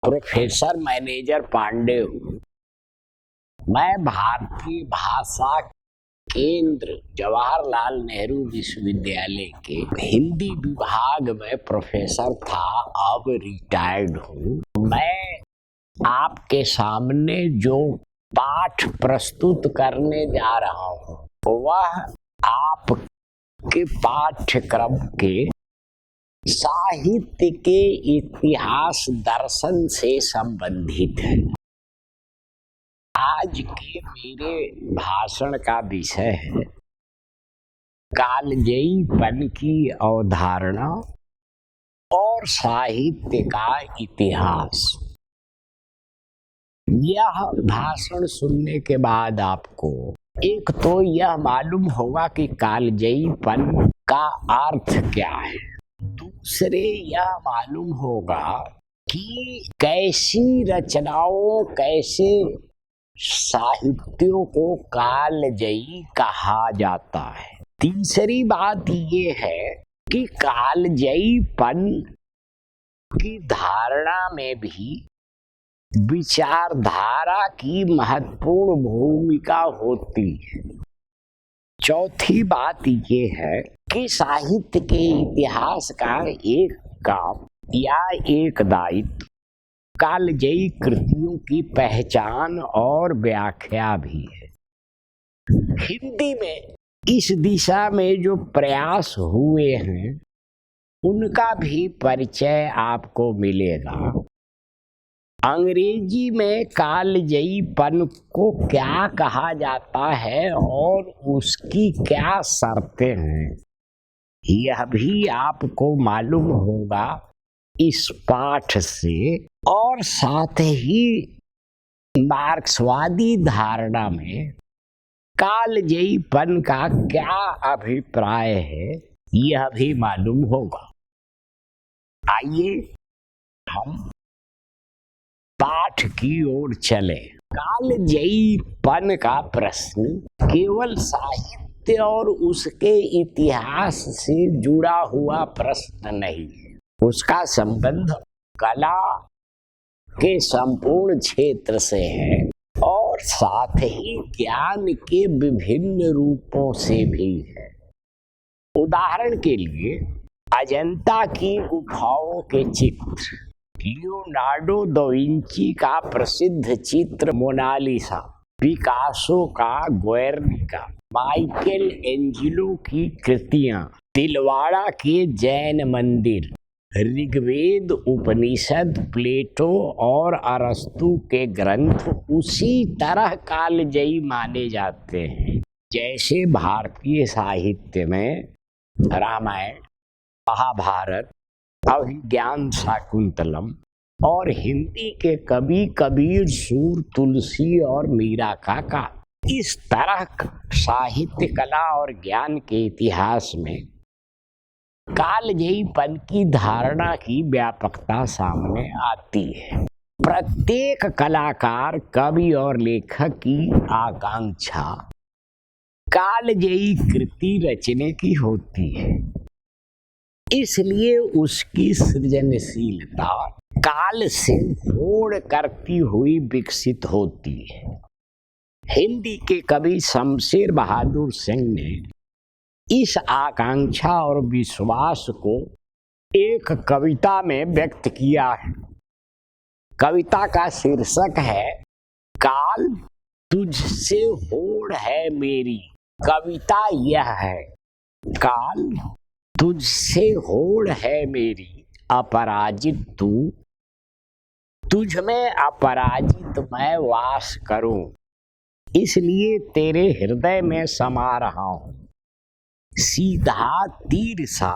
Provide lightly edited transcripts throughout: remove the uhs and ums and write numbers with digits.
Professor manager Pandey हूँ। मैं भारतीय भाषा केंद्र जवाहरलाल नेहरू विश्वविद्यालय के हिंदी विभाग में प्रोफेसर था, अब रिटायर्ड हूँ। मैं आपके सामने जो पाठ प्रस्तुत करने जा रहा हूँ वह आपके पाठ्यक्रम के साहित्य के इतिहास दर्शन से संबंधित है। आज के मेरे भाषण का विषय है कालजयीपन की अवधारणा और साहित्य का इतिहास। यह भाषण सुनने के बाद आपको एक तो यह मालूम होगा कि कालजयीपन का अर्थ क्या है, दूसरे यह मालूम होगा कि कैसी रचनाओं, कैसे साहित्यों को कालजयी कहा जाता है। तीसरी बात ये है कि कालजयीपन की धारणा में भी विचारधारा की महत्वपूर्ण भूमिका होती है। चौथी बात ये है कि साहित्य के इतिहास का एक काम या एक दायित्व कालजयी कृतियों की पहचान और व्याख्या भी है। हिंदी में इस दिशा में जो प्रयास हुए हैं उनका भी परिचय आपको मिलेगा। अंग्रेजी में कालजयीपन को क्या कहा जाता है और उसकी क्या शर्तें हैं, यह भी आपको मालूम होगा इस पाठ से। और साथ ही मार्क्सवादी धारणा में कालजयीपन का क्या अभिप्राय है यह भी मालूम होगा। आइए हम पाठ की ओर चले। कालजयीपन का प्रश्न केवल साहित्य और उसके इतिहास से जुड़ा हुआ प्रश्न नहीं है, उसका संबंध कला के संपूर्ण क्षेत्र से है और साथ ही ज्ञान के विभिन्न रूपों से भी है। उदाहरण के लिए अजंता की गुफाओं के चित्र, लियोनार्डो दा विंची का प्रसिद्ध चित्र मोनालिसा, पिकासो का गुएर्निका, माइकल एंजेलो की कृतियां, तिलवाड़ा के जैन मंदिर, ऋग्वेद, उपनिषद, प्लेटो और अरस्तु के ग्रंथ उसी तरह कालजयी माने जाते हैं जैसे भारतीय साहित्य में रामायण, महाभारत, अभिज्ञान शाकुंतलम और हिंदी के कवि कबीर, सूर, तुलसी और मीरा का काव्य। इस तरह साहित्य, कला और ज्ञान के इतिहास में कालजयीपन की धारणा की व्यापकता सामने आती है। प्रत्येक कलाकार, कवि और लेखक की आकांक्षा कालजयी कृति रचने की होती है, इसलिए उसकी सृजनशीलता काल से होड़ करती हुई विकसित होती है। हिंदी के कवि शमशेर बहादुर सिंह ने इस आकांक्षा और विश्वास को एक कविता में व्यक्त किया है। कविता का शीर्षक है काल तुझसे होड़ है मेरी। कविता यह है, काल तुझसे होड़ है मेरी, अपराजित तू, तुझ में अपराजित मैं वास करूं, इसलिए तेरे हृदय में समा रहा हूं। सीधा तीर सा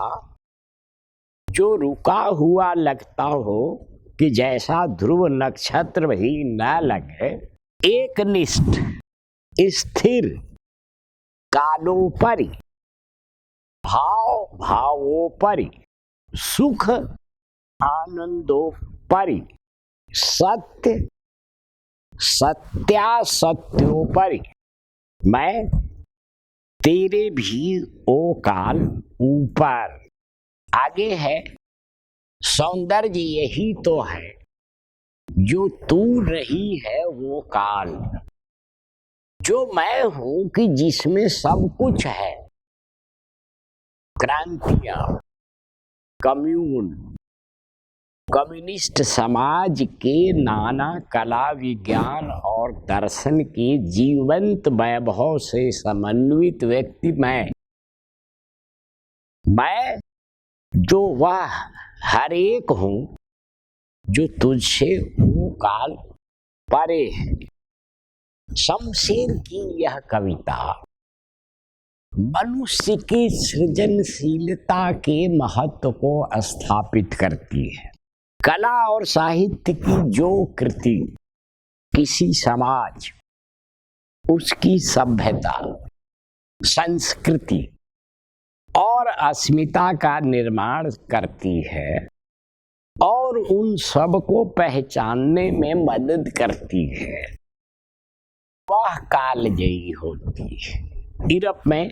जो रुका हुआ लगता हो कि जैसा ध्रुव नक्षत्र भी न लगे, एकनिष्ठ स्थिर कालोपरि, भाव भावोपरि, सुख आनंदोपरि, सत्य सत्यासत्योपरि, मैं तेरे भी ओ काल ऊपर। आगे है, सौंदर्य यही तो है जो तू रही है वो काल, जो मैं हूं कि जिसमें सब कुछ है। क्रांतियां, कम्यून, कम्युनिस्ट समाज के नाना कला, विज्ञान और दर्शन के जीवंत वैभव से समन्वित व्यक्ति मैं जो वह हर एक हूं जो तुझसे वो काल परे है। शमशेर की यह कविता मनुष्य की सृजनशीलता के महत्व को स्थापित करती है। कला और साहित्य की जो कृति किसी समाज, उसकी सभ्यता, संस्कृति और अस्मिता का निर्माण करती है और उन सब को पहचानने में मदद करती है, वह कालजयी होती है। यूरोप में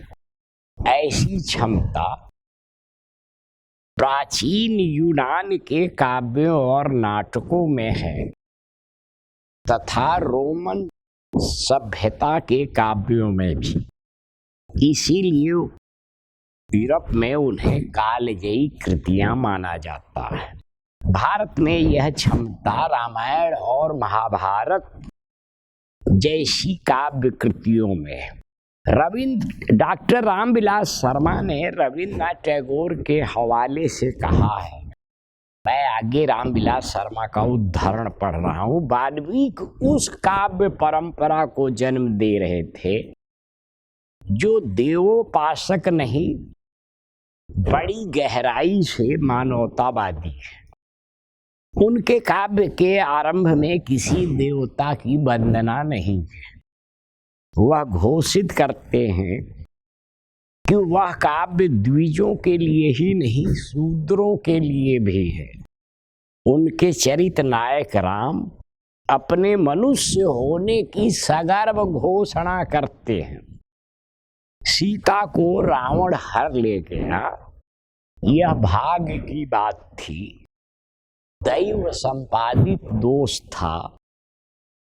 ऐसी क्षमता प्राचीन यूनान के काव्यों और नाटकों में है तथा रोमन सभ्यता के काव्यों में भी। इसीलिए यूरोप में उन्हें कालजयी कृतियां माना जाता है। भारत में यह क्षमता रामायण और महाभारत जैसी काव्य कृतियों में। डॉक्टर रामविलास शर्मा ने रविन्द्रनाथ टैगोर के हवाले से कहा है, मैं आगे रामविलास शर्मा का उद्धरण पढ़ रहा हूँ। वाल्मीकि उस काव्य परंपरा को जन्म दे रहे थे जो देवोपासक नहीं, बड़ी गहराई से मानवतावादी है। उनके काव्य के आरंभ में किसी देवता की वंदना नहीं है। वह घोषित करते हैं कि वह काव्य द्विजों के लिए ही नहीं, शूद्रों के लिए भी है। उनके चरित नायक राम अपने मनुष्य होने की सगर्व घोषणा करते हैं। सीता को रावण हर ले गया, यह भाग्य की बात थी, दैव संपादित दोष था,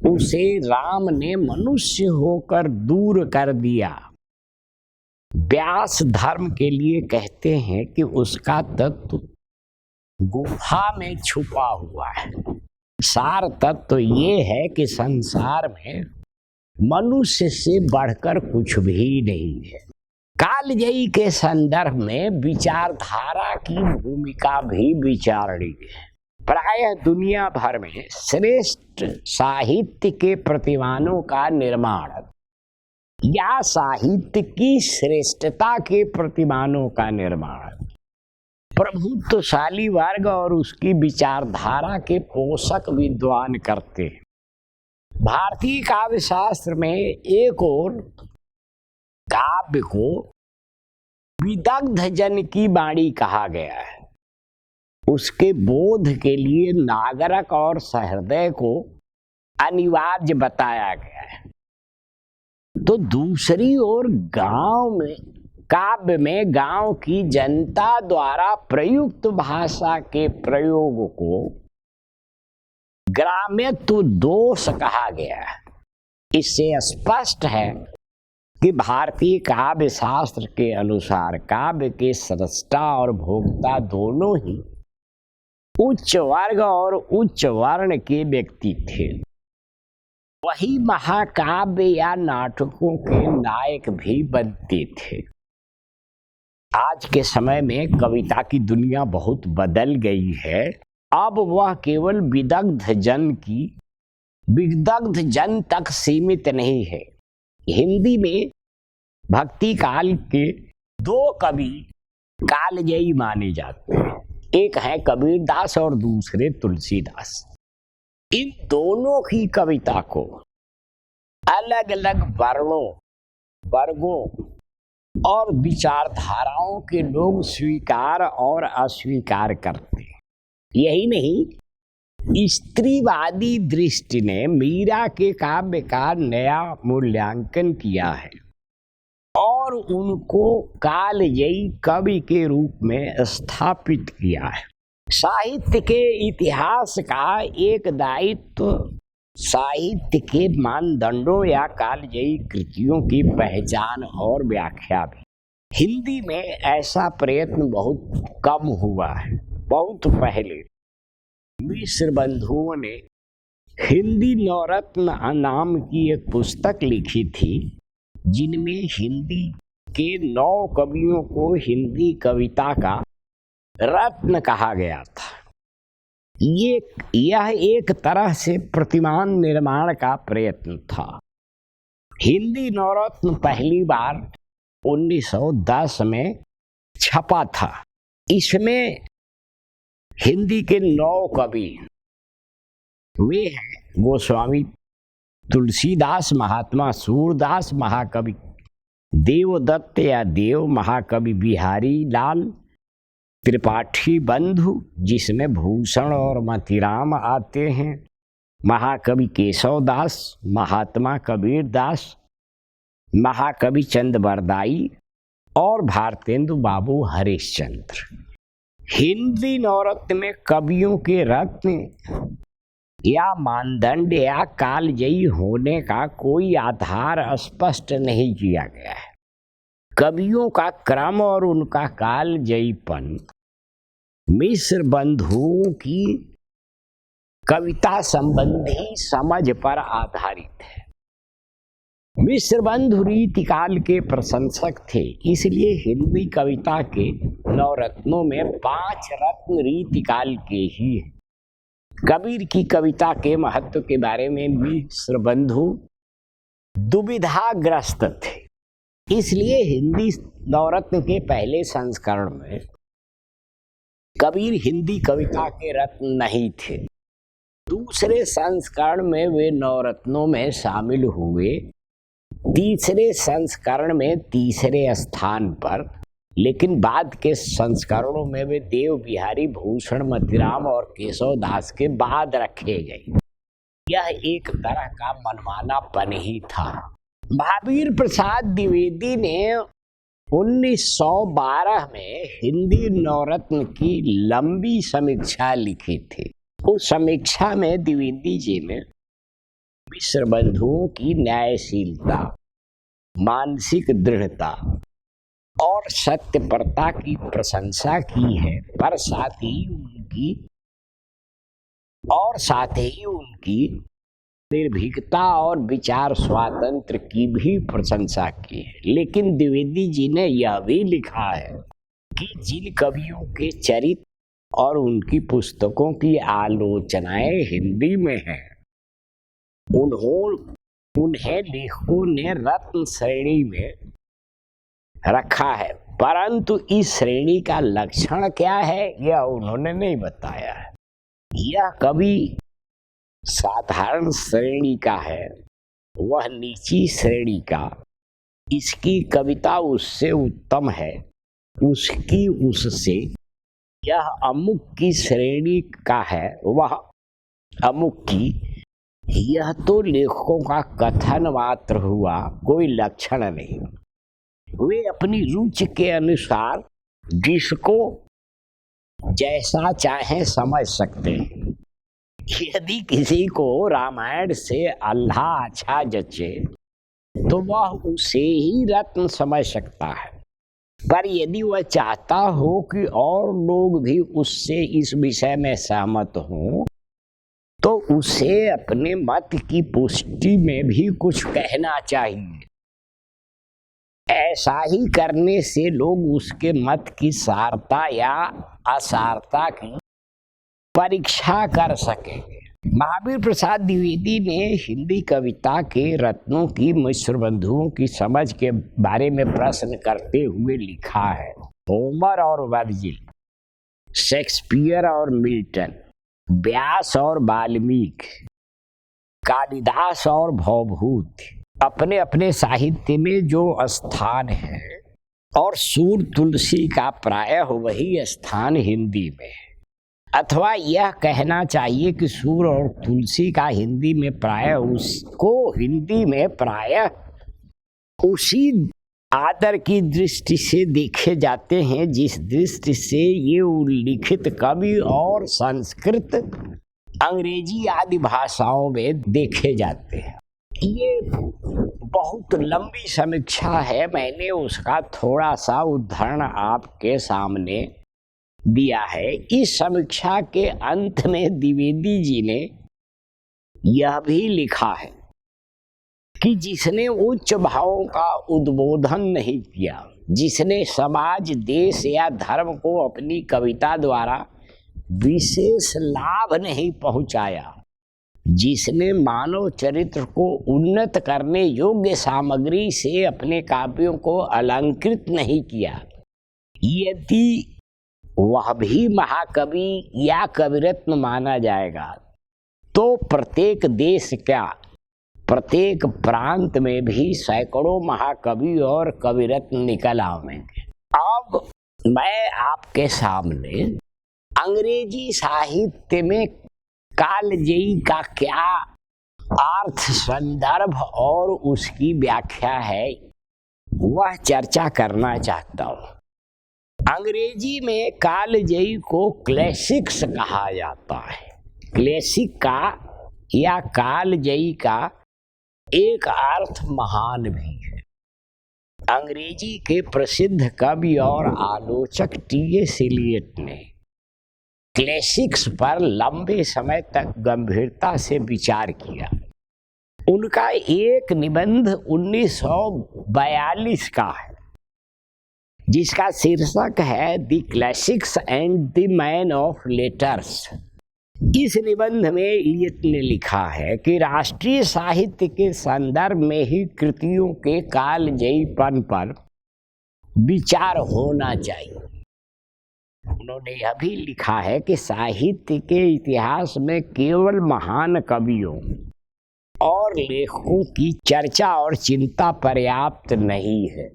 उसे राम ने मनुष्य होकर दूर कर दिया। व्यास धर्म के लिए कहते हैं कि उसका तत्व गुफा में छुपा हुआ है। सार तत्व ये है कि संसार में मनुष्य से बढ़कर कुछ भी नहीं है। कालजयी के संदर्भ में विचारधारा की भूमिका भी विचारणीय है। प्रायः दुनिया भर में श्रेष्ठ साहित्य के प्रतिमानों का निर्माण या साहित्य की श्रेष्ठता के प्रतिमानों का निर्माण प्रभुत्वशाली वर्ग और उसकी विचारधारा के पोषक विद्वान करते हैं। भारतीय काव्य शास्त्र में एक और काव्य को विदग्ध जन की वाणी कहा गया है। उसके बोध के लिए नागरक और सहृदय को अनिवार्य बताया गया है। तो दूसरी ओर काव्य में गांव की जनता द्वारा प्रयुक्त भाषा के प्रयोग को ग्राम्यत्व दोष कहा गया है। इससे स्पष्ट है कि भारतीय काव्य शास्त्र के अनुसार काव्य के स्रष्टा और भोक्ता दोनों ही उच्च वर्ग और उच्च वर्ण के व्यक्ति थे। वही महाकाव्य या नाटकों के नायक भी बनते थे। आज के समय में कविता की दुनिया बहुत बदल गई है। अब वह केवल विदग्ध जन तक सीमित नहीं है। हिंदी में भक्ति काल के दो कवि कालजयी माने जाते हैं। एक है कबीरदास और दूसरे तुलसीदास। इन दोनों की कविता को अलग अलग वर्गों और विचारधाराओं के लोग स्वीकार और अस्वीकार करते हैं। यही नहीं, स्त्रीवादी दृष्टि ने मीरा के काव्य का नया मूल्यांकन किया है और उनको कालजयी कवि के रूप में स्थापित किया है। साहित्य के इतिहास का एक दायित्व साहित्य के मानदंडों या कालजयी कृतियों की पहचान और व्याख्या भी। हिंदी में ऐसा प्रयत्न बहुत कम हुआ है। बहुत पहले मिश्र बंधुओं ने हिंदी नवरत्न नाम की एक पुस्तक लिखी थी, जिनमें हिंदी के 9 कवियों को हिंदी कविता का रत्न कहा गया था। यह एक तरह से प्रतिमान निर्माण का प्रयत्न था। हिंदी नवरत्न पहली बार 1910 में छपा था। इसमें हिंदी के 9 कवि वे हैं गोस्वामी तुलसीदास, महात्मा सूरदास, महाकवि देवदत्त या देव, महाकवि बिहारी लाल त्रिपाठी बंधु, जिसमें भूषण और मतिराम आते हैं, महाकवि केशवदास, महात्मा कबीर दास, महाकवि चंद बरदाई और भारतेंदु बाबू हरिश्चंद्र। हिंदी नवरत्न में कवियों के रत्न या मानदंड या कालजयी होने का कोई आधार स्पष्ट नहीं किया गया है। कवियों का क्रम और उनका कालजयीपन मिश्र बंधुओं की कविता संबंधी समझ पर आधारित है। मिश्र बंधु रीतिकाल के प्रशंसक थे, इसलिए हिंदी कविता के नवरत्नों में 5 रत्न रीतिकाल के ही हैं। कबीर की कविता के महत्व के बारे में मिश्र बंधु दुविधाग्रस्त थे, इसलिए हिंदी नवरत्न के पहले संस्करण में कबीर हिंदी कविता के रत्न नहीं थे। दूसरे संस्करण में वे नवरत्नों में शामिल हुए। तीसरे संस्करण में तीसरे स्थान पर, लेकिन बाद के संस्करणों में वे देव, बिहारी, भूषण, मतिराम और केशवदास के बाद रखे गए। यह एक तरह का मनमानापन ही था। महावीर प्रसाद द्विवेदी ने 1912 में हिंदी नवरत्न की लंबी समीक्षा लिखी थी। उस समीक्षा में द्विवेदी जी ने मिश्र बंधुओं की न्यायशीलता, मानसिक दृढ़ता और सत्यपरता की प्रशंसा की है, पर साथ ही उनकी निर्भीकता और विचार स्वातंत्र की भी प्रशंसा की है। लेकिन द्विवेदी जी ने यह भी लिखा है कि जिन कवियों के चरित्र और उनकी पुस्तकों की आलोचनाएं हिंदी में हैं, उन्हें लेखकों ने रत्न श्रेणी में रखा है, परंतु इस श्रेणी का लक्षण क्या है यह उन्होंने नहीं बताया है। यह कवि साधारण श्रेणी का है, वह नीची श्रेणी का, इसकी कविता उससे उत्तम है, उससे यह अमुक की श्रेणी का है, वह अमुक की। यह तो लेखकों का कथन मात्र हुआ, कोई लक्षण नहीं। वे अपनी रुचि के अनुसार जिसको जैसा चाहे समझ सकते हैं। यदि किसी को रामायण से अल्लाह अच्छा जचे तो वह उसे ही रत्न समझ सकता है, पर यदि वह चाहता हो कि और लोग भी उससे इस विषय में सहमत हों तो उसे अपने मत की पुष्टि में भी कुछ कहना चाहिए। ऐसा ही करने से लोग उसके मत की सारता या असारता की परीक्षा कर सकेंगे। महावीर प्रसाद द्विवेदी ने हिंदी कविता के रत्नों की मिश्र बंधुओं की समझ के बारे में प्रश्न करते हुए लिखा है। होमर और वर्जिल, शेक्सपियर और मिल्टन, व्यास और वाल्मीकि, कालिदास और भवभूत अपने अपने साहित्य में जो स्थान है, और सूर तुलसी का प्रायः वही स्थान हिंदी में है। अथवा यह कहना चाहिए कि सूर और तुलसी का हिंदी में प्रायः उसी आदर की दृष्टि से देखे जाते हैं, जिस दृष्टि से ये उल्लिखित कवि और संस्कृत, अंग्रेजी आदि भाषाओं में देखे जाते हैं। ये बहुत लंबी समीक्षा है, मैंने उसका थोड़ा सा उदाहरण आपके सामने दिया है। इस समीक्षा के अंत में द्विवेदी जी ने यह भी लिखा है कि जिसने उच्च भावों का उद्बोधन नहीं किया, जिसने समाज, देश या धर्म को अपनी कविता द्वारा विशेष लाभ नहीं पहुंचाया, जिसने मानव चरित्र को उन्नत करने योग्य सामग्री से अपने काव्यों को अलंकृत नहीं किया, यदि वह भी महाकवि या कविरत्न माना जाएगा, तो प्रत्येक देश क्या, प्रत्येक प्रांत में भी सैकड़ों महाकवि और कविरत्न निकल आवेंगे। अब मैं आपके सामने अंग्रेजी साहित्य में कालजयी का क्या अर्थ, संदर्भ और उसकी व्याख्या है, वह चर्चा करना चाहता हूँ। अंग्रेजी में कालजयी को क्लासिक्स कहा जाता है। क्लासिक का या कालजयी का एक अर्थ महान भी है। अंग्रेजी के प्रसिद्ध कवि और आलोचक टी.एस. एलियट ने क्लासिक्स पर लंबे समय तक गंभीरता से विचार किया। उनका एक निबंध 1942 का है, जिसका शीर्षक है the classics and the man of letters. इस निबंध में एलियट ने लिखा है कि राष्ट्रीय साहित्य के संदर्भ में ही कृतियों के कालजयीपन पर विचार होना चाहिए। उन्होंने यह भी लिखा है कि साहित्य के इतिहास में केवल महान कवियों और लेखकों की चर्चा और चिंता पर्याप्त नहीं है,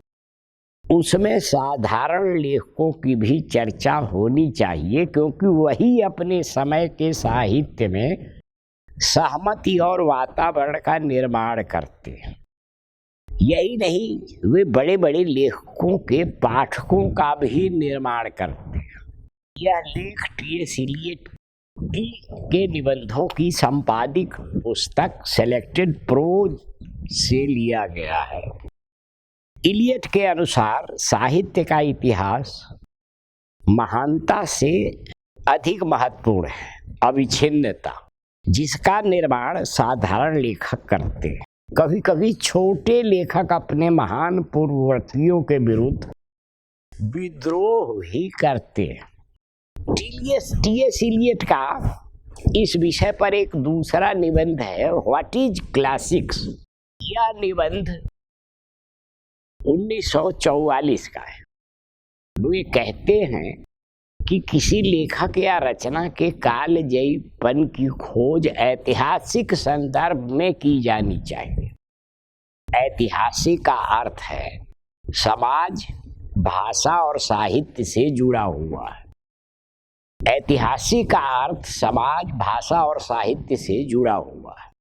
उसमें साधारण लेखकों की भी चर्चा होनी चाहिए, क्योंकि वही अपने समय के साहित्य में सहमति और वातावरण का निर्माण करते हैं। यही नहीं, वे बड़े बड़े लेखकों के पाठकों का भी निर्माण करते हैं। यह लेख टी.एस. एलियट के निबंधों की संपादित पुस्तक सेलेक्टेड प्रोज से लिया गया है। एलियट के अनुसार साहित्य का इतिहास महानता से अधिक महत्वपूर्ण है, अविच्छिन्नता, जिसका निर्माण साधारण लेखक करते हैं। कभी कभी छोटे लेखक अपने महान पूर्ववर्तियों के विरुद्ध विद्रोह ही करते हैं। टी.एस. एलियट का इस विषय पर एक दूसरा निबंध है, व्हाट इज क्लासिक्स। यह निबंध 1944 का है। वे कहते हैं कि किसी लेखक या रचना के कालजयीपन की खोज ऐतिहासिक संदर्भ में की जानी चाहिए। ऐतिहासिक का अर्थ है समाज, भाषा और साहित्य से जुड़ा हुआ है। ऐतिहासिक का अर्थ समाज, भाषा और साहित्य से जुड़ा हुआ है।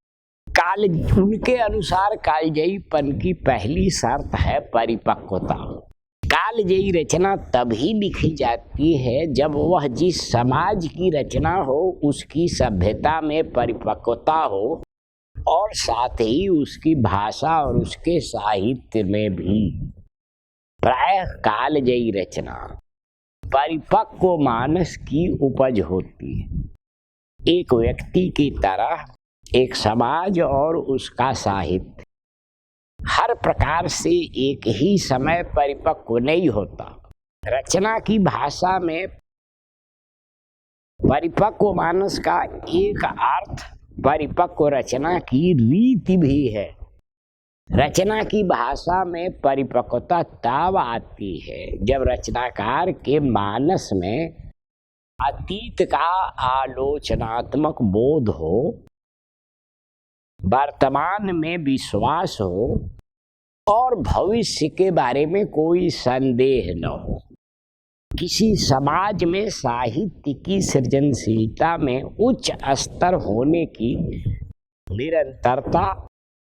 उनके अनुसार कालजयीपन की पहली शर्त है परिपक्वता। कालजयी रचना तभी लिखी जाती है जब वह जिस समाज की रचना हो उसकी सभ्यता में परिपक्वता हो, और साथ ही उसकी भाषा और उसके साहित्य में भी। प्रायः कालजयी रचना परिपक्व मानस की उपज होती है। एक व्यक्ति की तरह एक समाज और उसका साहित्य हर प्रकार से एक ही समय परिपक्व नहीं होता। रचना की भाषा में परिपक्व मानस का एक अर्थ परिपक्व रचना की रीति भी है। रचना की भाषा में परिपक्वता तब आती है जब रचनाकार के मानस में अतीत का आलोचनात्मक बोध हो, वर्तमान में विश्वास हो और भविष्य के बारे में कोई संदेह न हो। किसी समाज में साहित्य की सृजनशीलता में उच्च स्तर होने की निरंतरता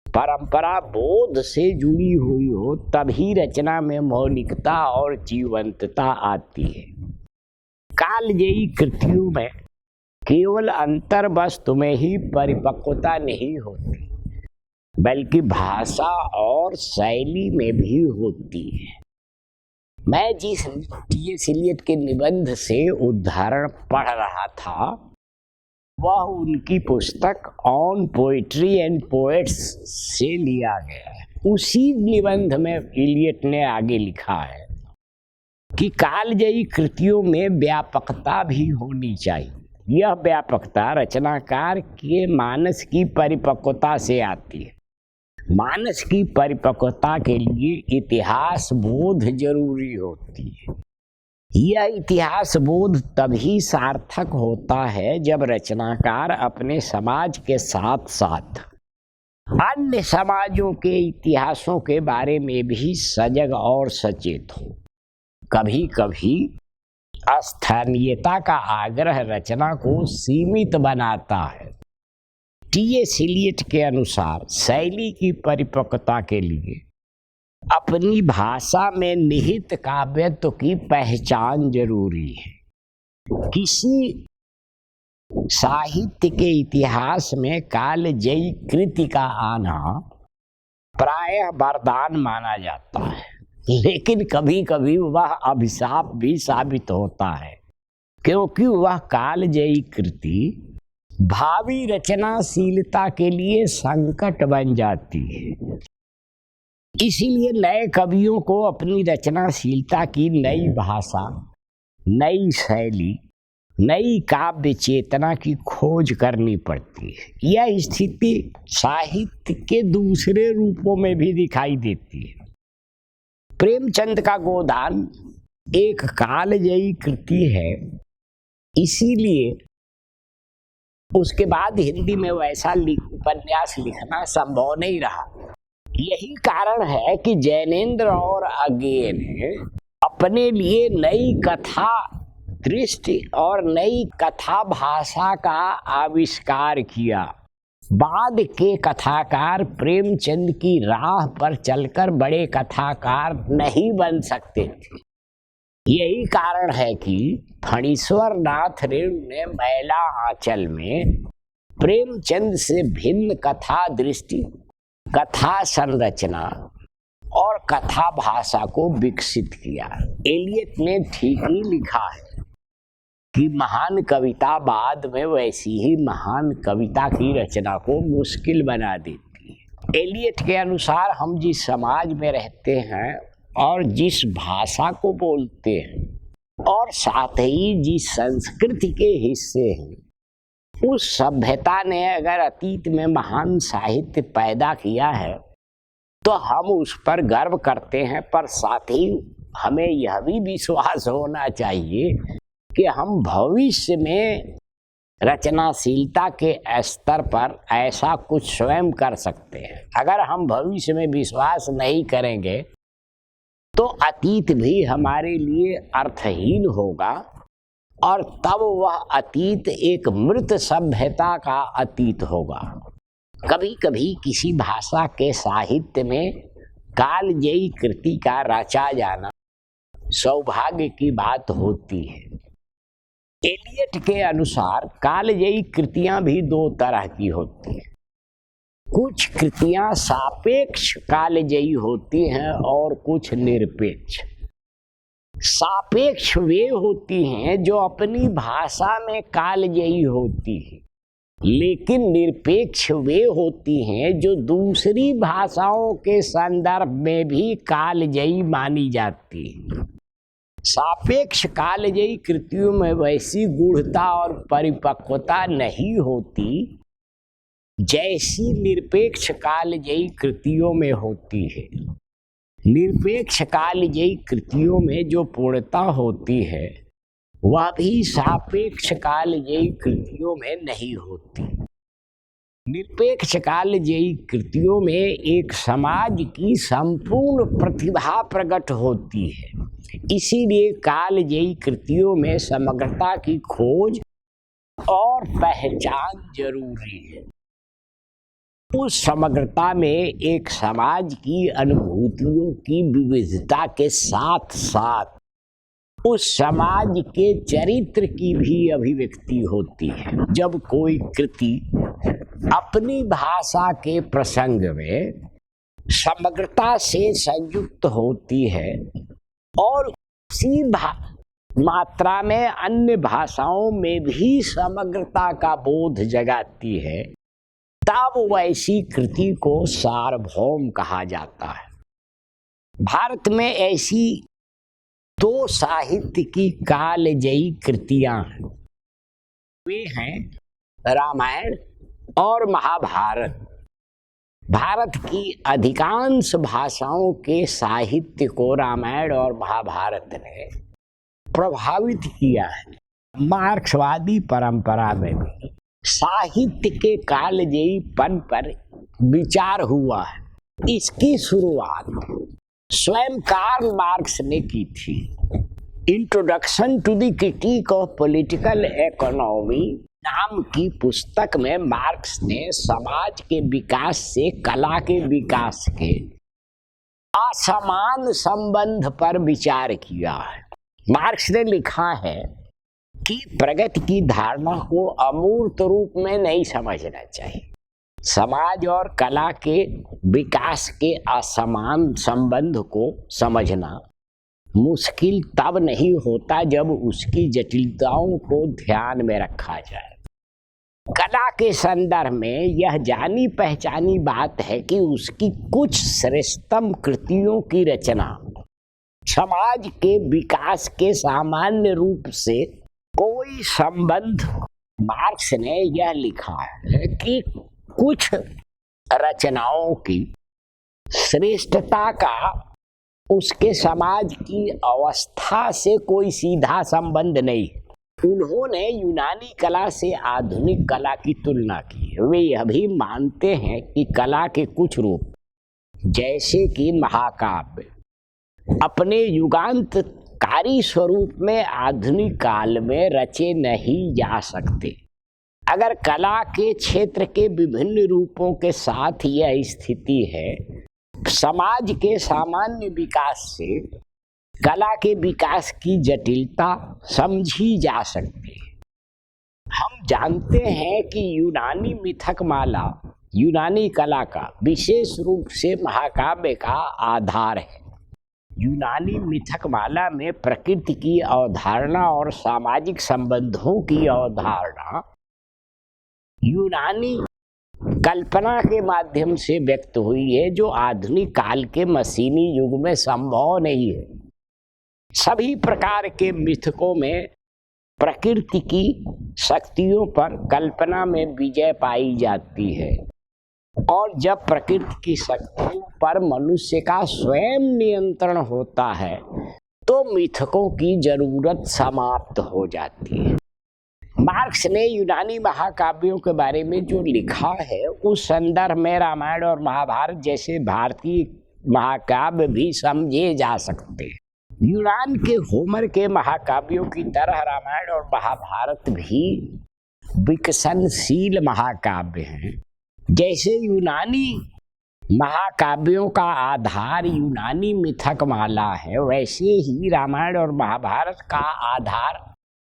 परंपरा बोध से जुड़ी हुई हो, तभी रचना में मौलिकता और जीवंतता आती है। कालजयी कृतियों में केवल अंतर वस्तु में ही परिपक्वता नहीं होती, बल्कि भाषा और शैली में भी होती है। मैं जिस टी.एस. इलियट के निबंध से उदाहरण पढ़ रहा था, वह उनकी पुस्तक ऑन पोइट्री एंड पोएट्स से लिया गया है। उसी निबंध में इलियट ने आगे लिखा है कि कालजयी कृतियों में व्यापकता भी होनी चाहिए। यह व्यापकता रचनाकार के मानस की परिपक्वता से आती है। मानस की परिपक्वता के लिए इतिहास बोध जरूरी होती है। यह इतिहास बोध तभी सार्थक होता है जब रचनाकार अपने समाज के साथ साथ अन्य समाजों के इतिहासों के बारे में भी सजग और सचेत हो। कभी कभी स्थानीयता का आग्रह रचना को सीमित बनाता है। टी.एस. इलियट के अनुसार शैली की परिपक्वता के लिए अपनी भाषा में निहित काव्यत्व की पहचान जरूरी है। किसी साहित्य के इतिहास में कालजयी कृति का आना प्रायः वरदान माना जाता है, लेकिन कभी कभी वह अभिशाप भी साबित होता है, क्योंकि वह कालजयी कृति भावी रचनाशीलता के लिए संकट बन जाती है। इसीलिए नए कवियों को अपनी रचनाशीलता की नई भाषा, नई शैली, नई काव्य चेतना की खोज करनी पड़ती है। यह स्थिति साहित्य के दूसरे रूपों में भी दिखाई देती है। प्रेमचंद का गोदान एक कालजयी कृति है, इसीलिए उसके बाद हिंदी में वैसा उपन्यास लिखना संभव नहीं रहा। यही कारण है कि जैनेन्द्र और अगे ने अपने लिए नई कथा दृष्टि और नई कथा भाषा का आविष्कार किया। बाद के कथाकार प्रेमचंद की राह पर चलकर बड़े कथाकार नहीं बन सकते थे। यही कारण है कि फणीश्वर नाथ रेणु ने मैला आंचल में प्रेमचंद से भिन्न कथा दृष्टि, कथा संरचना और कथा भाषा को विकसित किया। इलियट ने ठीक ही लिखा है कि महान कविता बाद में वैसी ही महान कविता की रचना को मुश्किल बना देती है। इलियट के अनुसार हम जिस समाज में रहते हैं और जिस भाषा को बोलते हैं और साथ ही जिस संस्कृति के हिस्से हैं, उस सभ्यता ने अगर अतीत में महान साहित्य पैदा किया है तो हम उस पर गर्व करते हैं, पर साथ ही हमें यह भी विश्वास होना चाहिए कि हम भविष्य में रचनाशीलता के स्तर पर ऐसा कुछ स्वयं कर सकते हैं। अगर हम भविष्य में विश्वास नहीं करेंगे तो अतीत भी हमारे लिए अर्थहीन होगा और तब वह अतीत एक मृत सभ्यता का अतीत होगा। कभी कभी किसी भाषा के साहित्य में कालजयी कृति का रचा जाना सौभाग्य की बात होती है। इलियट के अनुसार कालजयी कृतियां भी दो तरह की होती हैं। कुछ कृतियां सापेक्ष कालजयी होती हैं और कुछ निरपेक्ष। सापेक्ष वे होती हैं जो अपनी भाषा में कालजयी होती हैं, लेकिन निरपेक्ष वे होती हैं जो दूसरी भाषाओं के संदर्भ में भी कालजयी मानी जाती हैं। सापेक्ष कालजयी कृतियों में वैसी गूढ़ता और परिपक्वता नहीं होती जैसी निरपेक्ष कालजयी कृतियों में होती है। निरपेक्ष कालजयी कृतियों में जो पूर्णता होती है वह भी सापेक्ष कालजयी कृतियों में नहीं होती। निरपेक्ष कालजयी कृतियों में एक समाज की संपूर्ण प्रतिभा प्रकट होती है, इसीलिए कालजयी कृतियों में समग्रता की खोज और पहचान जरूरी है। उस समग्रता में एक समाज की अनुभूतियों की विविधता के साथ साथ उस समाज के चरित्र की भी अभिव्यक्ति होती है। जब कोई कृति अपनी भाषा के प्रसंग में समग्रता से संयुक्त होती है और उसी मात्रा में अन्य भाषाओं में भी समग्रता का बोध जगाती है, तब वैसी कृति को सार्वभौम कहा जाता है। भारत में ऐसी दो साहित्य की कालजयी कृतियां हैं, वे हैं रामायण और महाभारत। भारत की अधिकांश भाषाओं के साहित्य को रामायण और महाभारत ने प्रभावित किया है। मार्क्सवादी परंपरा में भी साहित्य के कालजयीपन पर विचार हुआ है। इसकी शुरुआत स्वयं कार्ल मार्क्स ने की थी। Introduction to the critique of political economy नाम की पुस्तक में मार्क्स ने समाज के विकास से कला के विकास के असमान संबंध पर विचार किया है। मार्क्स ने लिखा है कि प्रगति की धारणा को अमूर्त रूप में नहीं समझना चाहिए। समाज और कला के विकास के असमान संबंध को समझना मुश्किल तब नहीं होता जब उसकी जटिलताओं को ध्यान में रखा जाए। कला के संदर्भ में यह जानी पहचानी बात है कि उसकी कुछ श्रेष्ठतम कृतियों की रचना समाज के विकास के सामान्य रूप से कोई संबंध। मार्क्स ने यह लिखा है कि कुछ रचनाओं की श्रेष्ठता का उसके समाज की अवस्था से कोई सीधा संबंध नहीं। उन्होंने यूनानी कला से आधुनिक कला की तुलना की है। वे यह भी मानते हैं कि कला के कुछ रूप जैसे कि महाकाव्य अपने युगांतकारी स्वरूप में आधुनिक काल में रचे नहीं जा सकते। अगर कला के क्षेत्र के विभिन्न रूपों के साथ यह स्थिति है, समाज के सामान्य विकास से कला के विकास की जटिलता समझी जा सकती है। हम जानते हैं कि यूनानी मिथकमाला यूनानी कला का विशेष रूप से महाकाव्य का आधार है। यूनानी मिथकमाला में प्रकृति की अवधारणा और सामाजिक संबंधों की अवधारणा यूनानी कल्पना के माध्यम से व्यक्त हुई है, जो आधुनिक काल के मशीनी युग में संभव नहीं है। सभी प्रकार के मिथकों में प्रकृति की शक्तियों पर कल्पना में विजय पाई जाती है, और जब प्रकृति की शक्तियों पर मनुष्य का स्वयं नियंत्रण होता है तो मिथकों की जरूरत समाप्त हो जाती है। मार्क्स ने यूनानी महाकाव्यों के बारे में जो लिखा है, उस संदर्भ में रामायण और महाभारत जैसे भारतीय महाकाव्य भी समझे जा सकते हैं। यूनान के होमर के महाकाव्यों की तरह रामायण और महाभारत भी विकसनशील महाकाव्य हैं। जैसे यूनानी महाकाव्यों का आधार यूनानी मिथकमाला है, वैसे ही रामायण और महाभारत का आधार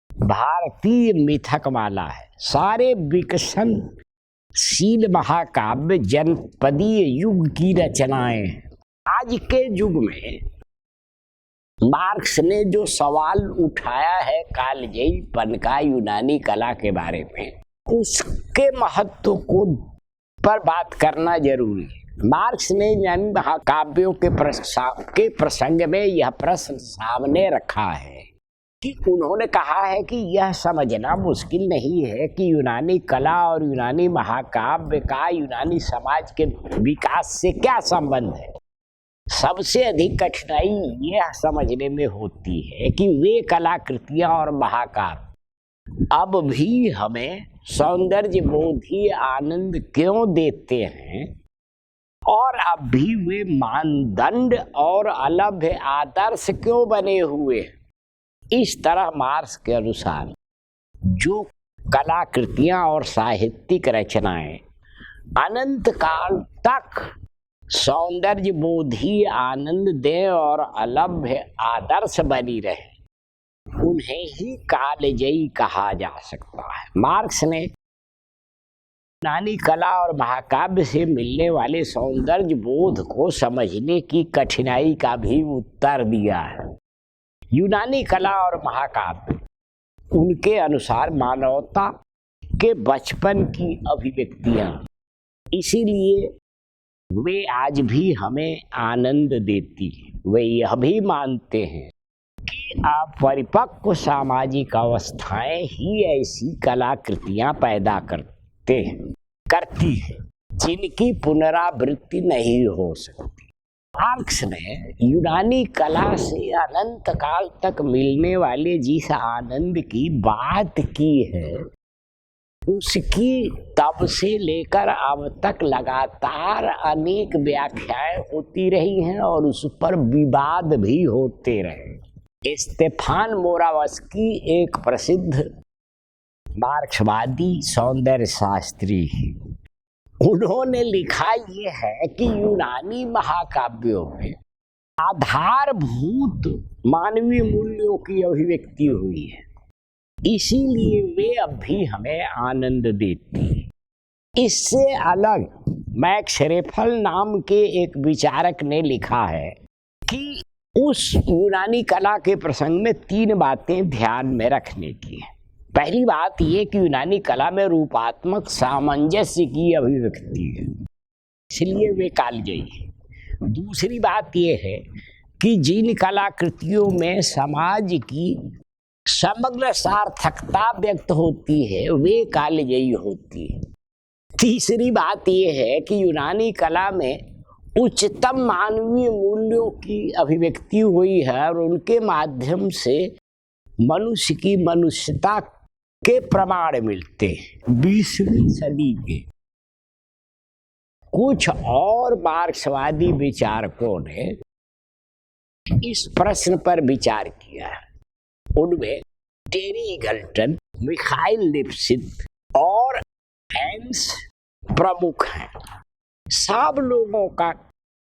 भारतीय मिथकमाला है। सारे विकसनशील महाकाव्य जनपदीय युग की रचनाएं हैं। आज के युग में मार्क्स ने जो सवाल उठाया है कालजयीपन का प्रणाली कला के बारे में, उसके महत्व को पर बात करना जरूरी है। मार्क्स ने यूनानी महाकाव्यों के प्रसंग में यह प्रश्न सामने रखा है कि उन्होंने कहा है कि यह समझना मुश्किल नहीं है कि यूनानी कला और यूनानी महाकाव्य का यूनानी समाज के विकास से क्या संबंध है। सबसे अधिक कठिनाई यह समझने में होती है कि वे कलाकृतियां और महाकाव्य अब भी हमें सौंदर्य बोधीय आनंद क्यों देते हैं, और अब भी वे मानदंड और अलभ्य आदर्श क्यों बने हुए हैं। इस तरह मार्क्स के अनुसार जो कलाकृतियां और साहित्यिक रचनाएं अनंत काल तक सौंदर्य बोध ही आनंद दे और अलभ्य आदर्श बनी रहे, उन्हें ही कालजयी कहा जा सकता है। मार्क्स ने यूनानी कला और महाकाव्य से मिलने वाले सौंदर्य बोध को समझने की कठिनाई का भी उत्तर दिया है। यूनानी कला और महाकाव्य उनके अनुसार मानवता के बचपन की अभिव्यक्तियां, इसीलिए वे आज भी हमें आनंद देती हैं। वे यह भी मानते हैं कि अपरिपक्व सामाजिक अवस्थाएं ही ऐसी कलाकृतियां पैदा करती है जिनकी पुनरावृत्ति नहीं हो सकती। मार्क्स ने यूनानी कला से अनंत काल तक मिलने वाले जिस आनंद की बात की है, उसकी तब से लेकर अब तक लगातार अनेक व्याख्याएं होती रही हैं और उस पर विवाद भी होते रहे। स्टेफान मोरावस्की एक प्रसिद्ध मार्क्सवादी सौंदर्य शास्त्री, उन्होंने लिखा ये है कि यूनानी महाकाव्यों में आधारभूत मानवीय मूल्यों की अभिव्यक्ति हुई है, इसीलिए वे अब भी हमें आनंद देती हैं। इससे अलग मैक्स रेफल नाम के एक विचारक ने लिखा है कि उस यूनानी कला के प्रसंग में 3 बातें ध्यान में रखने की है। पहली बात ये कि यूनानी कला में रूपात्मक सामंजस्य की अभिव्यक्ति है, इसलिए वे कालजयी है। दूसरी बात ये है कि जिन कलाकृतियों में समाज की समग्र सार्थकता व्यक्त होती है वे कालजयी होती है। तीसरी बात यह है कि यूनानी कला में उच्चतम मानवीय मूल्यों की अभिव्यक्ति हुई है और उनके माध्यम से मनुष्य की मनुष्यता के प्रमाण मिलते हैं। 20वीं सदी के कुछ और मार्क्सवादी विचारकों ने इस प्रश्न पर विचार किया है। उनमें टेरी ईगल्टन, मिखाइल लिप्सित और हैंस प्रमुख हैं। सब लोगों का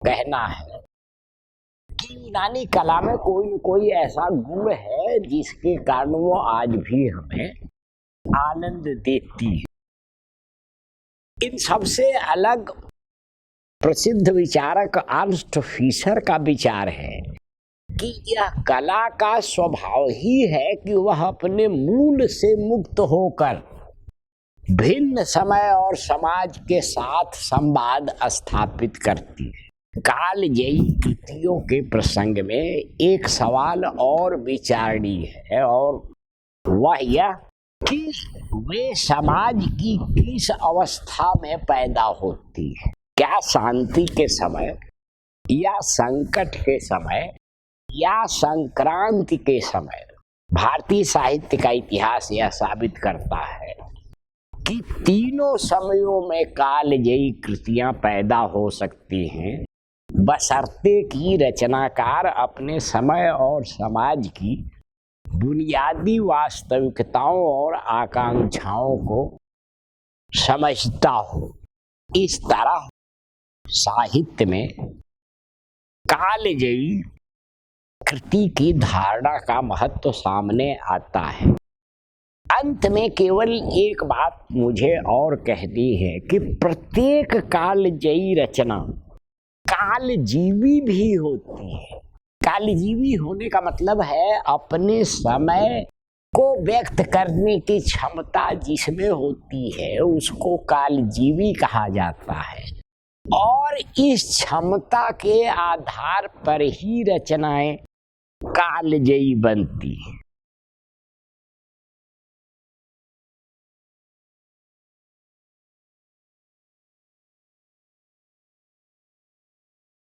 कहना है कि यूनानी कला में कोई न कोई ऐसा गुण है जिसके कारण वो आज भी हमें आनंद देती है। इन सबसे अलग प्रसिद्ध विचारक अर्न्स्ट फिशर का विचार है कि यह कला का स्वभाव ही है कि वह अपने मूल से मुक्त होकर भिन्न समय और समाज के साथ संवाद स्थापित करती है। कालजयी कृतियों के प्रसंग में एक सवाल और विचारणीय है और वह यह कि वे समाज की किस अवस्था में पैदा होती है। क्या शांति के समय या संकट के समय या संक्रांति के समय? भारतीय साहित्य का इतिहास यह साबित करता है कि तीनों समयों में कालजयी कृतियां पैदा हो सकती हैं, बशर्ते कि रचनाकार अपने समय और समाज की बुनियादी वास्तविकताओं और आकांक्षाओं को समझता हो। इस तरह साहित्य में कालजयी कृति की धारणा का महत्व सामने आता है। अंत में केवल एक बात मुझे और कहनी है कि प्रत्येक कालजयी रचना कालजीवी भी होती है। कालजीवी होने का मतलब है अपने समय को व्यक्त करने की क्षमता जिसमें होती है उसको कालजीवी कहा जाता है और इस क्षमता के आधार पर ही रचनाएं कालजयी बनती हैं।